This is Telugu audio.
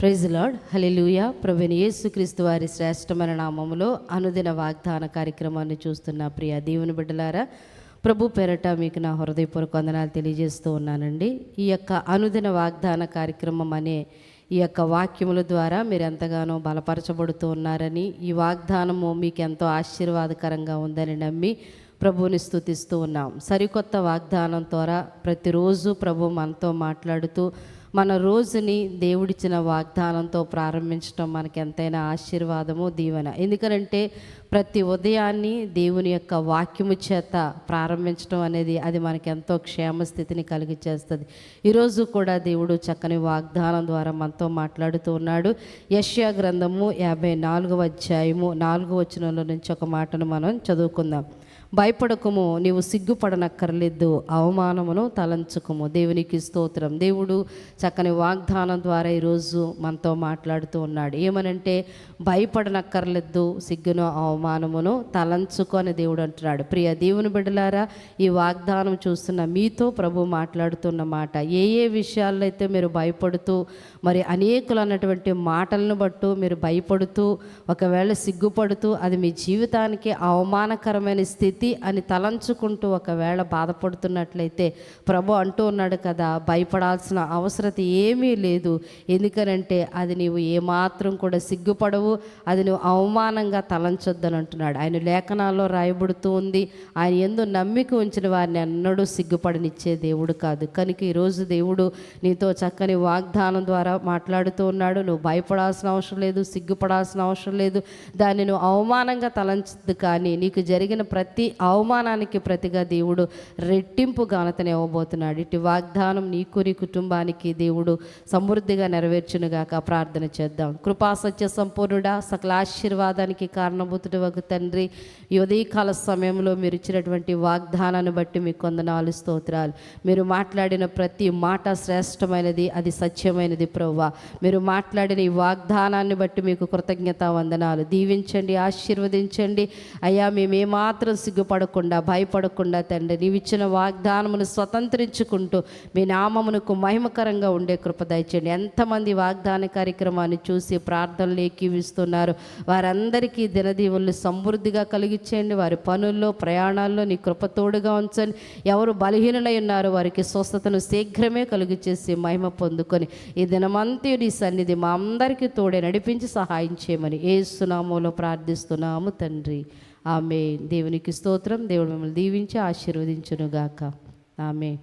ప్రైజ్ లార్డ్, హల్లెలూయా. ప్రభువైన యేసుక్రీస్తు వారి శ్రేష్టమైన నామములో అనుదిన వాగ్దాన కార్యక్రమాన్ని చూస్తున్న ప్రియ దేవుని బిడ్డలారా, ప్రభు పేరట మీకు నా హృదయపూర్వక వందనాలు తెలియజేస్తూ ఉన్నానండి. ఈ యొక్క అనుదిన వాగ్దాన కార్యక్రమం అనే ఈ యొక్క వాక్యముల ద్వారా మీరు ఎంతగానో బలపరచబడుతూ ఉన్నారని, ఈ వాగ్దానము మీకు ఎంతో ఆశీర్వాదకరంగా ఉందని నమ్మి ప్రభువుని స్తుతిస్తూ ఉన్నాం. సరికొత్త వాగ్దానం ద్వారా ప్రతిరోజు ప్రభు మనతో మాట్లాడుతూ మన రోజుని దేవుడిచ్చిన వాగ్దానంతో ప్రారంభించడం మనకి ఎంతైనా ఆశీర్వాదము, దీవెన. ఎందుకంటే ప్రతి ఉదయాన్ని దేవుని యొక్క వాక్యము చేత ప్రారంభించడం అనేది అది మనకి ఎంతో క్షేమస్థితిని కలిగిచేస్తుంది. ఈరోజు కూడా దేవుడు చక్కని వాగ్దానం ద్వారా మనతో మాట్లాడుతూ ఉన్నాడు. యెషయా గ్రంథము 54వ అధ్యాయము 4వ వచనంలో నుంచి ఒక మాటను మనం చదువుకుందాం. భయపడకము, నీవు సిగ్గుపడనక్కర్లేదు, అవమానమును తలంచుకుము. దేవునికి స్తోత్రం. దేవుడు చక్కని వాగ్దానం ద్వారా ఈరోజు మనతో మాట్లాడుతూ ఉన్నాడు. ఏమనంటే భయపడనక్కర్లేదు, సిగ్గును అవమానమును తలంచుకో అని దేవుడు అంటున్నాడు. ప్రియ దేవుని బిడ్డలారా, ఈ వాగ్దానం చూస్తున్న మీతో ప్రభు మాట్లాడుతున్న మాట, ఏ ఏ విషయాల్లో అయితే మీరు భయపడుతూ మరి అనేకులు అన్నటువంటి మాటలను బట్టు మీరు భయపడుతూ ఒకవేళ సిగ్గుపడుతూ అది మీ జీవితానికి అవమానకరమైన స్థితి అని తలంచుకుంటూ ఒకవేళ బాధపడుతున్నట్లయితే ప్రభు అంటూ ఉన్నాడు కదా, భయపడాల్సిన అవసరత ఏమీ లేదు. ఎందుకనంటే అది నీవు ఏమాత్రం కూడా సిగ్గుపడవు, అది నువ్వు అవమానంగా తలంచొద్దని అంటున్నాడు. ఆయన లేఖనాల్లో రాయబడుతూ ఉంది, ఆయన యందు నమ్మిక ఉంచిన వారిని ఎన్నడూ సిగ్గుపడనిచ్చే దేవుడు కాదు. కనుక ఈరోజు దేవుడు నీతో చక్కని వాగ్దానం ద్వారా మాట్లాడుతూ ఉన్నాడు. నువ్వు భయపడాల్సిన అవసరం లేదు, సిగ్గుపడాల్సిన అవసరం లేదు, దాన్ని నువ్వు అవమానంగా తలంచదు. కానీ నీకు జరిగిన ప్రతి అవమానానికి ప్రతిగా దేవుడు రెట్టింపు ఘనతను ఇవ్వబోతున్నాడు. ఇటు వాగ్దానం నీకు నీ కుటుంబానికి దేవుడు సమృద్ధిగా నెరవేర్చునుగాక. ప్రార్థన చేద్దాం. కృపా సత్య సంపూర్ణుడా, సకల ఆశీర్వాదానికి కారణభూతుడు ఒక తండ్రి, ఈ ఉదయకాల సమయంలో మీరు ఇచ్చినటువంటి వాగ్దానాన్ని బట్టి మీకు వందనాలు, స్తోత్రాలు. మీరు మాట్లాడిన ప్రతి మాట శ్రేష్టమైనది, అది సత్యమైనది ప్రభువా. మీరు మాట్లాడిన ఈ వాగ్దానాన్ని బట్టి మీకు కృతజ్ఞత వందనాలు. దీవించండి, ఆశీర్వదించండి అయ్యా. మేమేమాత్రం సిగ్గుపడకుండా భయపడకుండా తండ్రి, నీవిచ్చిన వాగ్దానమును స్వతంత్రించుకుంటూ మీ నామమునకు మహిమకరంగా ఉండే కృప దయచేయండి. ఎంతమంది వాగ్దాన కార్యక్రమాన్ని చూసి ప్రార్థనలు ఏకీవిస్తున్నారు, వారందరికీ దినదీవులు సమృద్ధిగా కలిగించండి. వారి పనుల్లో ప్రయాణాల్లో నీ కృప తోడుగా ఉంచండి. ఎవరు బలహీనులై ఉన్నారో వారికి స్వస్థతను శీఘ్రమే కలుగచేసి మహిమ పొందుకొని ఈ దినమంతా నీ సన్నిధి మా అందరికీ తోడే నడిపించి సహాయం చేయమని యేసు నామములో ప్రార్థిస్తున్నాము తండ్రి, ఆమేన్. దేవునికి స్తోత్రం. దేవుడు మిమ్మల్ని దీవించి ఆశీర్వదించునుగాక. ఆమేన్.